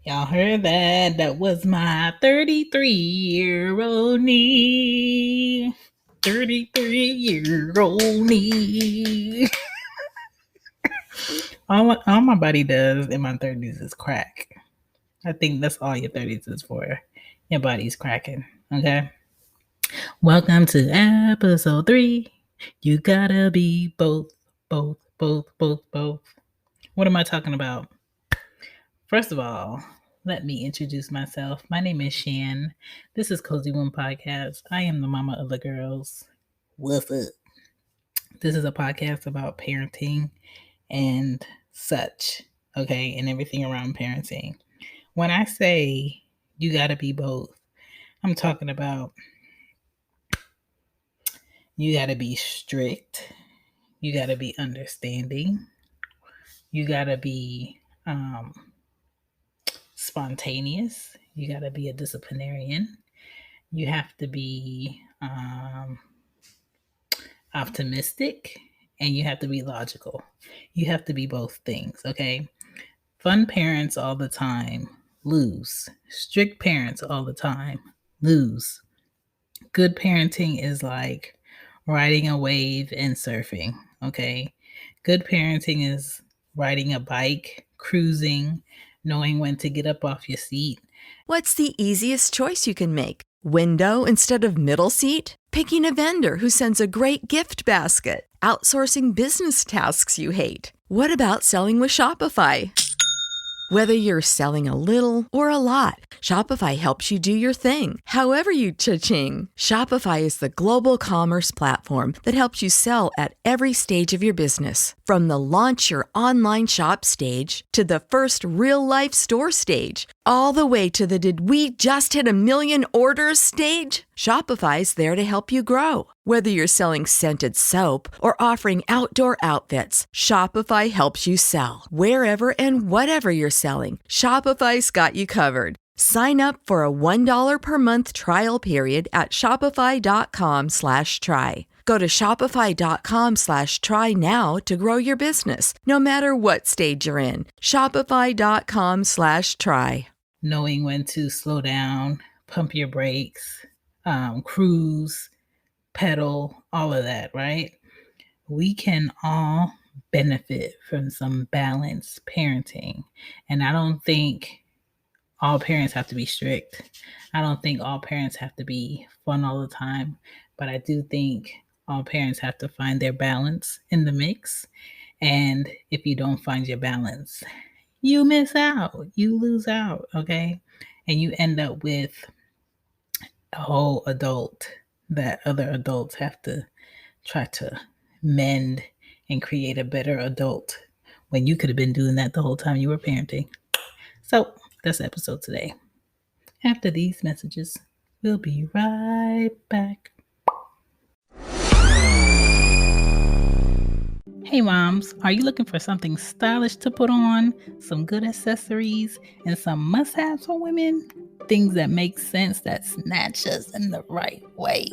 Y'all heard that? That was my 33-year-old knee. 33-year-old knee. All my body does in my 30s is crack. I think that's all your 30s is for. Your body's cracking. Okay? Welcome to episode 3. You gotta be both. What am I talking about? First of all, let me introduce myself. My name is Shan. This is Cozy One Podcast. I am the mama of the girls. What's up? This is a podcast about parenting and such, okay, and everything around parenting. When I say you gotta be both, I'm talking about you gotta be strict, you gotta be understanding, you gotta be spontaneous, you gotta be a disciplinarian, you have to be optimistic, and you have to be logical. You have to be both things, okay? Fun parents all the time lose. Strict parents all the time lose. Good parenting is like riding a wave and surfing, okay? Good parenting is riding a bike, cruising, knowing when to get up off your seat. What's the easiest choice you can make? Window instead of middle seat? Picking a vendor who sends a great gift basket? Outsourcing business tasks you hate? What about selling with Shopify? Whether you're selling a little or a lot, Shopify helps you do your thing, however you cha-ching. Shopify is the global commerce platform that helps you sell at every stage of your business. From the launch your online shop stage to the first real-life store stage, all the way to the did we just hit a million orders stage. Shopify's there to help you grow. Whether you're selling scented soap or offering outdoor outfits, Shopify helps you sell. Wherever and whatever you're selling, Shopify's got you covered. Sign up for a $1 per month trial period at shopify.com/try. Go to shopify.com/try now to grow your business, no matter what stage you're in. Shopify.com/try. Knowing when to slow down, pump your brakes, cruise, pedal, all of that, right? We can all benefit from some balanced parenting. And I don't think all parents have to be strict. I don't think all parents have to be fun all the time. But I do think all parents have to find their balance in the mix. And if you don't find your balance, you miss out. You lose out, okay? And you end up with a whole adult that other adults have to try to mend and create a better adult when you could have been doing that the whole time you were parenting. So that's the episode today. After these messages, we'll be right back. Hey moms, are you looking for something stylish to put on, some good accessories, and some must-haves for women? Things that make sense that snatch us in the right way.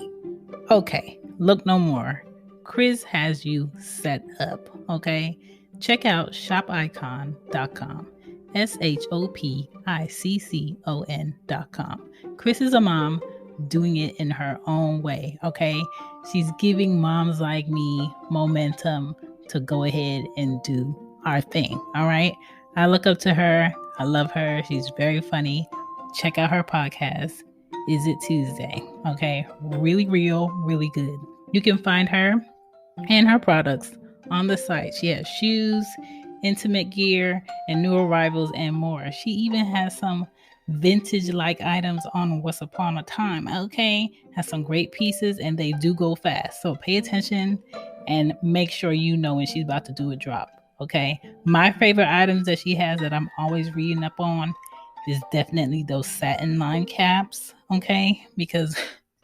Okay, look no more. Chris has you set up, okay? Check out shopicon.com. SHOPICCON.com. Chris is a mom doing it in her own way, okay? She's giving moms like me momentum to go ahead and do our thing, all right? I look up to her. I love her. She's very funny. Check out her podcast. Is It Tuesday? Okay, really real, really good. You can find her and her products on the site. She has shoes, intimate gear, and new arrivals and more. She even has some vintage-like items on Once Upon a Time, okay? Has some great pieces and they do go fast. So pay attention and make sure you know when she's about to do a drop, okay? My favorite items that she has that I'm always reading up on is definitely those satin line caps, okay? Because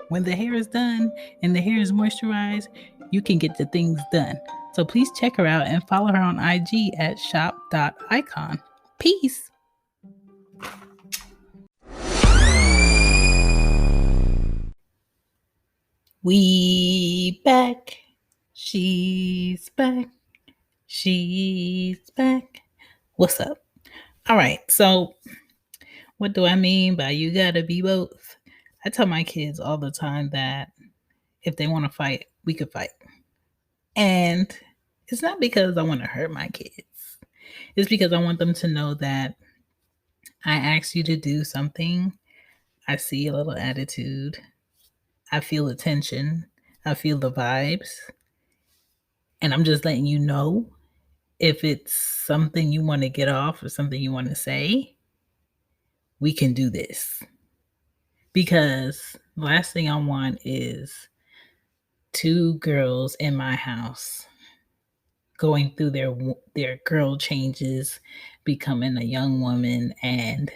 when the hair is done and the hair is moisturized, you can get the things done. So please check her out and follow her on IG at shop.icon. Peace. We back. She's back. She's back. What's up? All right. So What do I mean by you gotta be both? I tell my kids all the time that if they want to fight, we could fight. And it's not because I want to hurt my kids. It's because I want them to know that I asked you to do something. I see a little attitude. I feel the tension. I feel the vibes. And I'm just letting you know if it's something you want to get off or something you want to say, we can do this. Because the last thing I want is two girls in my house going through their girl changes, becoming a young woman, and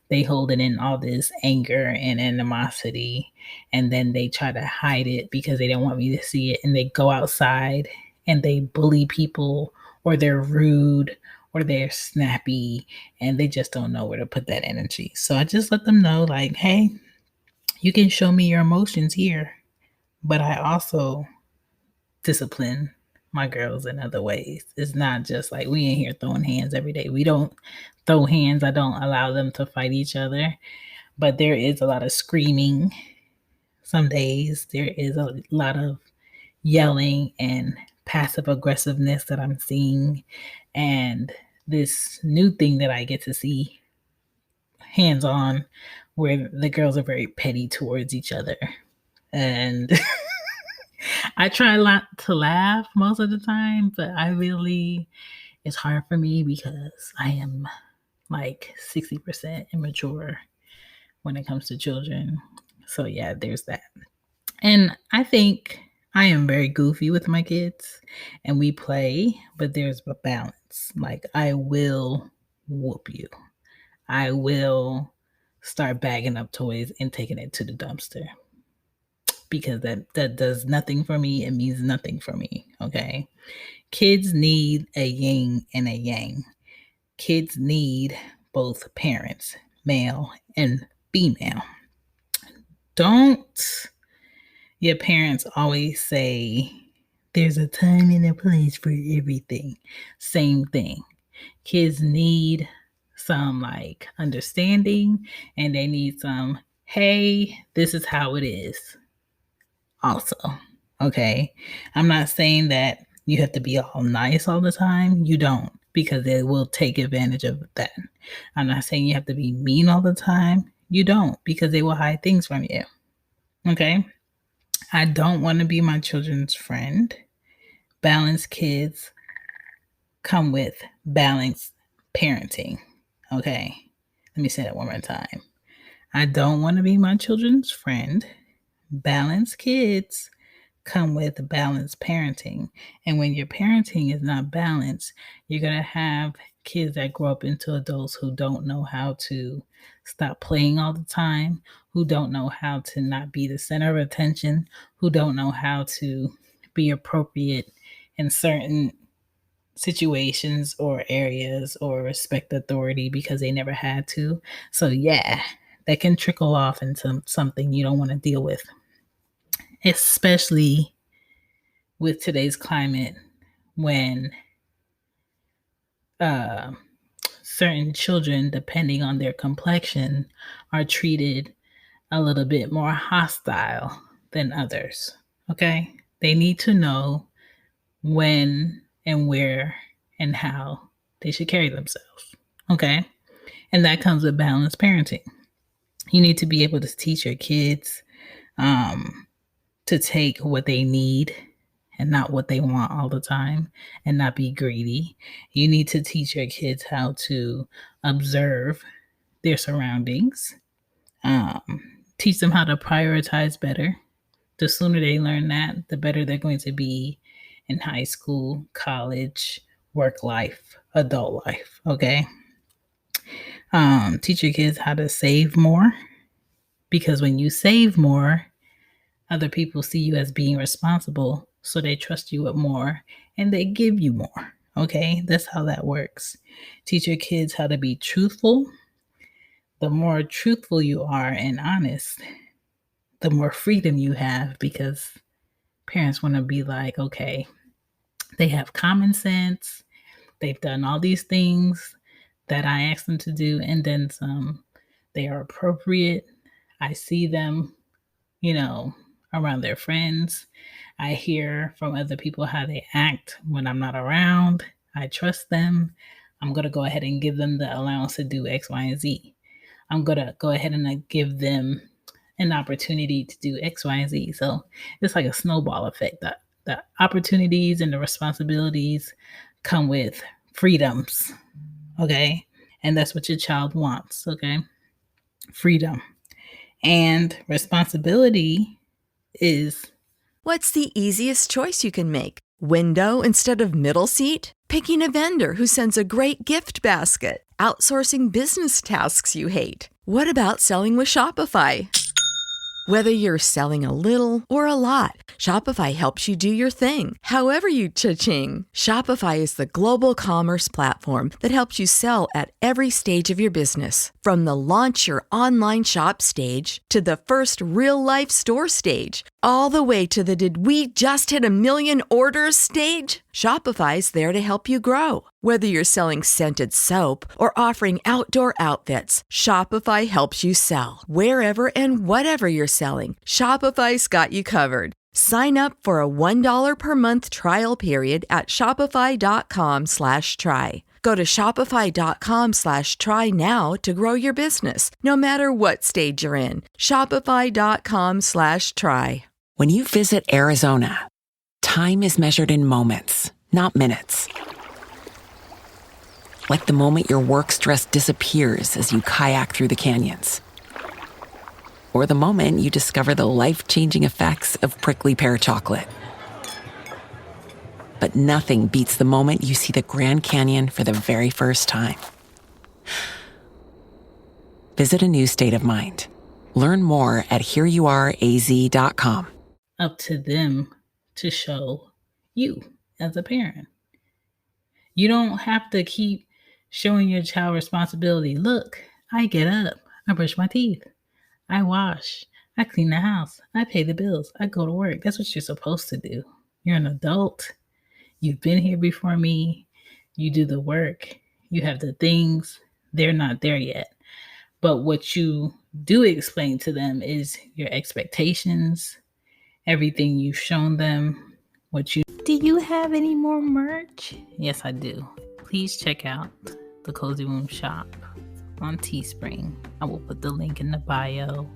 they holding in all this anger and animosity, and then they try to hide it because they don't want me to see it, and they go outside and they bully people, or they're rude, or they're snappy, and they just don't know where to put that energy. So I just let them know, like, hey, you can show me your emotions here, but I also discipline my girls in other ways. It's not just like we ain't here throwing hands every day. We don't throw hands. I don't allow them to fight each other. But there is a lot of screaming. Some days there is a lot of yelling and passive aggressiveness that I'm seeing. And this new thing that I get to see hands on where the girls are very petty towards each other. And I try not to laugh most of the time, but it's hard for me because I am like 60% immature when it comes to children. So, yeah, there's that. And I think I am very goofy with my kids and we play, but there's a balance. Like, I will whoop you, I will start bagging up toys and taking it to the dumpster because that does nothing for me. It means nothing for me. Okay. Kids need a yin and a yang. Kids need both parents, male and female. Don't your parents always say there's a time and a place for everything? Same thing. Kids need some like understanding, and they need some, hey, this is how it is also. Okay. I'm not saying that you have to be all nice all the time. You don't, because they will take advantage of that. I'm not saying you have to be mean all the time. You don't, because they will hide things from you. Okay. I don't want to be my children's friend. Balanced kids come with balanced parenting. Okay. Let me say that one more time. I don't want to be my children's friend. Balanced kids come with balanced parenting. And when your parenting is not balanced, you're going to have kids that grow up into adults who don't know how to stop playing all the time, who don't know how to not be the center of attention, who don't know how to be appropriate in certain situations or areas or respect authority because they never had to. So, yeah, that can trickle off into something you don't want to deal with, especially with today's climate when certain children, depending on their complexion, are treated a little bit more hostile than others. Okay? They need to know when and where and how they should carry themselves. Okay? And that comes with balanced parenting. You need to be able to teach your kids to take what they need and not what they want all the time and not be greedy. You need to teach your kids how to observe their surroundings, teach them how to prioritize better. The sooner they learn that, the better they're going to be in high school, college, work life, adult life. Okay. Teach your kids how to save more, because when you save more, other people see you as being responsible, so they trust you with more and they give you more. Okay, that's how that works. Teach your kids how to be truthful. The more truthful you are and honest, the more freedom you have, because parents want to be like, okay, they have common sense. They've done all these things that I asked them to do and then some. They are appropriate. I see them, around their friends. I hear from other people how they act when I'm not around. I trust them. I'm going to go ahead and give them the allowance to do X, Y, and Z. I'm going to go ahead and give them an opportunity to do X, Y, and Z. So it's like a snowball effect. The opportunities and the responsibilities come with freedoms. Okay. And that's what your child wants. Okay. Freedom. And responsibility is. What's the easiest choice you can make? Window instead of middle seat? Picking a vendor who sends a great gift basket? Outsourcing business tasks you hate? What about selling with Shopify? Whether you're selling a little or a lot, Shopify helps you do your thing, however you cha-ching. Shopify is the global commerce platform that helps you sell at every stage of your business. From the launch your online shop stage to the first real-life store stage, all the way to the did we just hit a million orders stage. Shopify's there to help you grow. Whether you're selling scented soap or offering outdoor outfits, Shopify helps you sell. Wherever and whatever you're selling, Shopify's got you covered. Sign up for a $1 per month trial period at shopify.com/try. Go to shopify.com/try now to grow your business, no matter what stage you're in. Shopify.com/try. When you visit Arizona, time is measured in moments, not minutes. Like the moment your work stress disappears as you kayak through the canyons. Or the moment you discover the life-changing effects of prickly pear chocolate. But nothing beats the moment you see the Grand Canyon for the very first time. Visit a new state of mind. Learn more at hereyouareaz.com. Up to them to show you as a parent. You don't have to keep showing your child responsibility. Look, I get up, I brush my teeth, I wash, I clean the house, I pay the bills, I go to work. That's what you're supposed to do. You're an adult. You've been here before me. You do the work. You have the things. They're not there yet. But what you do explain to them is your expectations, everything you've shown them, Do you have any more merch? Yes, I do. Please check out the Cozy Womb shop on Teespring. I will put the link in the bio,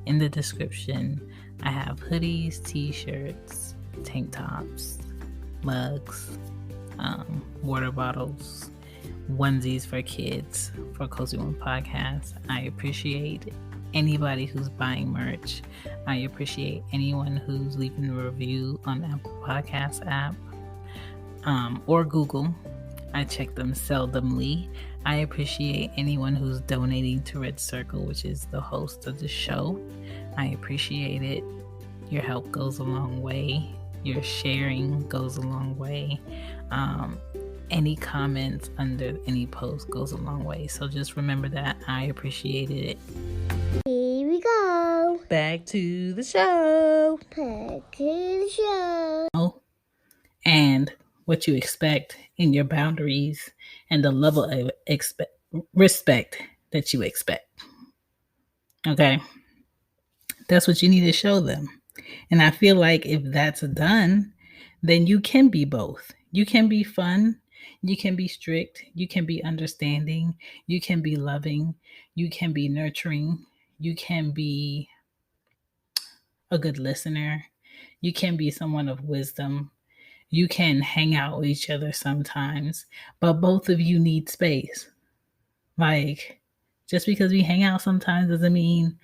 in the description. I have hoodies, t-shirts, tank tops, mugs, water bottles, onesies for kids for Cozy Womb Podcast. I appreciate anybody who's buying merch. I appreciate anyone who's leaving a review on the Apple Podcast app or Google. I check them seldomly. I appreciate anyone who's donating to Red Circle, which is the host of the show. I appreciate it. Your help goes a long way. Your sharing goes a long way. Any comments under any post goes a long way. So just remember that. I appreciated it. Here we go. Back to the show. And what you expect in your boundaries and the level of respect that you expect. Okay. That's what you need to show them. And I feel like if that's done, then you can be both. You can be fun. You can be strict. You can be understanding. You can be loving. You can be nurturing. You can be a good listener. You can be someone of wisdom. You can hang out with each other sometimes, but both of you need space. Like, just because we hang out sometimes doesn't mean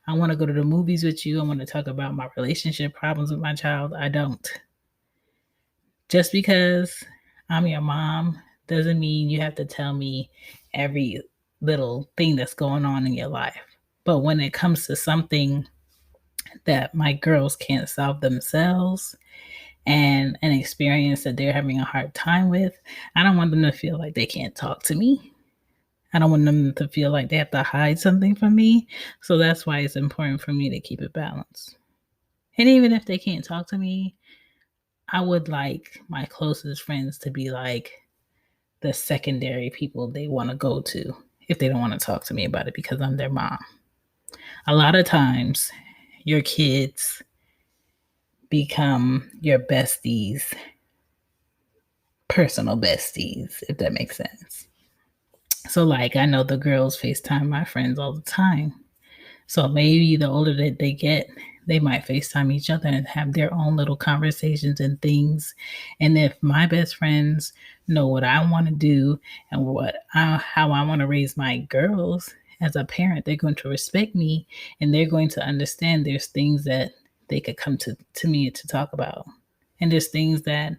I want to go to the movies with you. I want to talk about my relationship problems with my child. I don't. Just because I'm your mom doesn't mean you have to tell me every little thing that's going on in your life. But when it comes to something that my girls can't solve themselves and an experience that they're having a hard time with, I don't want them to feel like they can't talk to me. I don't want them to feel like they have to hide something from me. So that's why it's important for me to keep it balanced. And even if they can't talk to me, I would like my closest friends to be like the secondary people they want to go to if they don't want to talk to me about it because I'm their mom. A lot of times, your kids become your besties, personal besties, if that makes sense. So, like, I know the girls FaceTime my friends all the time. So maybe the older that they get, they might FaceTime each other and have their own little conversations and things. And if my best friends know what I want to do and how I want to raise my girls as a parent, they're going to respect me and they're going to understand there's things that they could come to me to talk about. And there's things that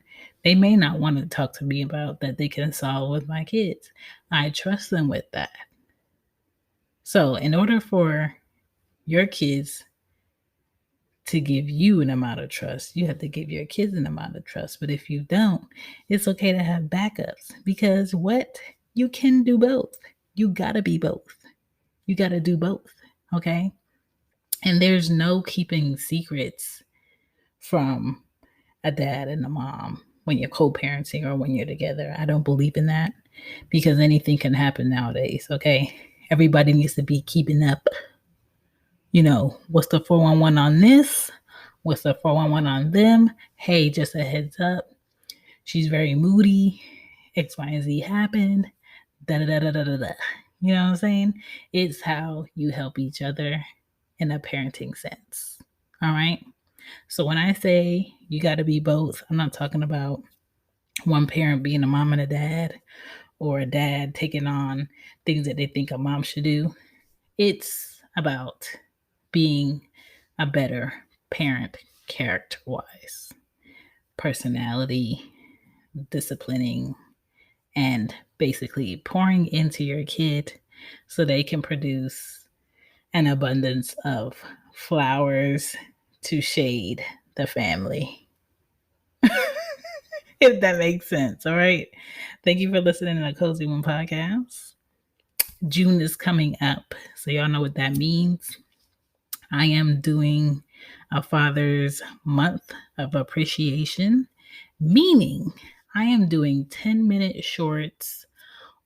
they may not want to talk to me about that they can solve with my kids. I trust them with that. So in order for your kids to give you an amount of trust, you have to give your kids an amount of trust. But if you don't, it's okay to have backups because you can do both. You gotta be both. You gotta do both. Okay. And there's no keeping secrets from a dad and a mom when you're co-parenting or when you're together. I don't believe in that because anything can happen nowadays. Okay. Everybody needs to be keeping up. What's the 411 on this? What's the 411 on them? Hey, just a heads up. She's very moody. X, Y, and Z happened. Da da da da da da. You know what I'm saying? It's how you help each other in a parenting sense. All right. So when I say you got to be both, I'm not talking about one parent being a mom and a dad or a dad taking on things that they think a mom should do. It's about being a better parent character-wise, personality, disciplining, and basically pouring into your kid so they can produce an abundance of flowers to shade the family. If that makes sense. All right. Thank you for listening to the Cozy One podcast. June is coming up, so y'all know what that means. I am doing a Father's Month of Appreciation, meaning I am doing 10-minute shorts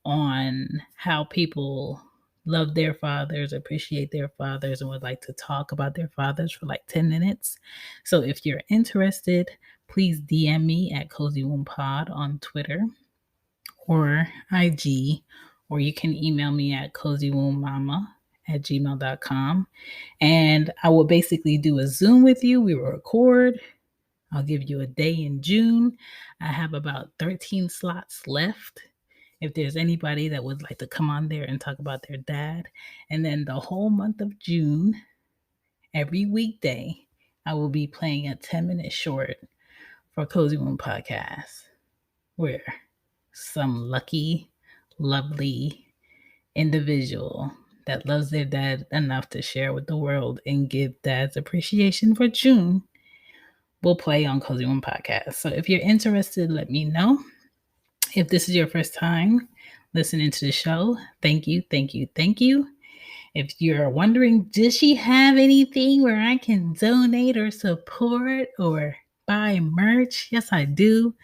on how people love their fathers, appreciate their fathers, and would like to talk about their fathers for like 10 minutes. So if you're interested, please DM me at Cozy Womb Pod on Twitter or IG, or you can email me at cozywombbmama@gmail.com. And I will basically do a Zoom with you. We will record. I'll give you a day in June. I have about 13 slots left. If there's anybody that would like to come on there and talk about their dad. And then the whole month of June, every weekday, I will be playing a 10-minute short for Cozy One Podcast, where some lucky, lovely individual that loves their dad enough to share with the world and give dad's appreciation for June will play on Cozy One Podcast. So if you're interested, let me know. If this is your first time listening to the show, thank you, thank you, thank you. If you're wondering, does she have anything where I can donate or support or buy merch? Yes, I do.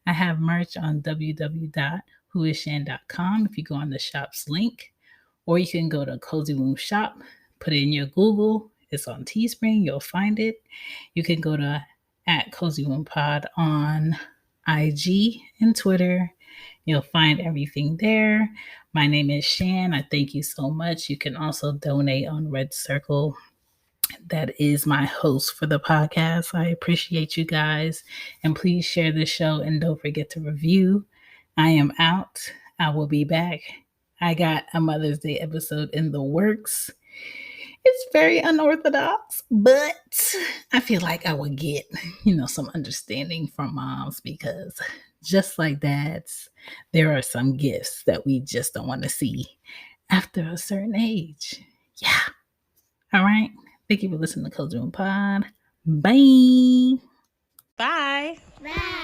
I have merch on www.whoisshan.com if you go on the shop's link, or you can go to Cozy Womb Shop, put it in your Google. It's on Teespring. You'll find it. You can go to @Cozy Womb Pod on IG and Twitter. You'll find everything there. My name is Shan. I thank you so much. You can also donate on Red Circle. That is my host for the podcast. I appreciate you guys. And please share the show and don't forget to review. I am out. I will be back. I got a Mother's Day episode in the works. It's very unorthodox, but I feel like I would get, some understanding from moms because just like dads, there are some gifts that we just don't want to see after a certain age. Yeah. All right. Thank you for listening to Cozy Room Pod. Bye. Bye. Bye.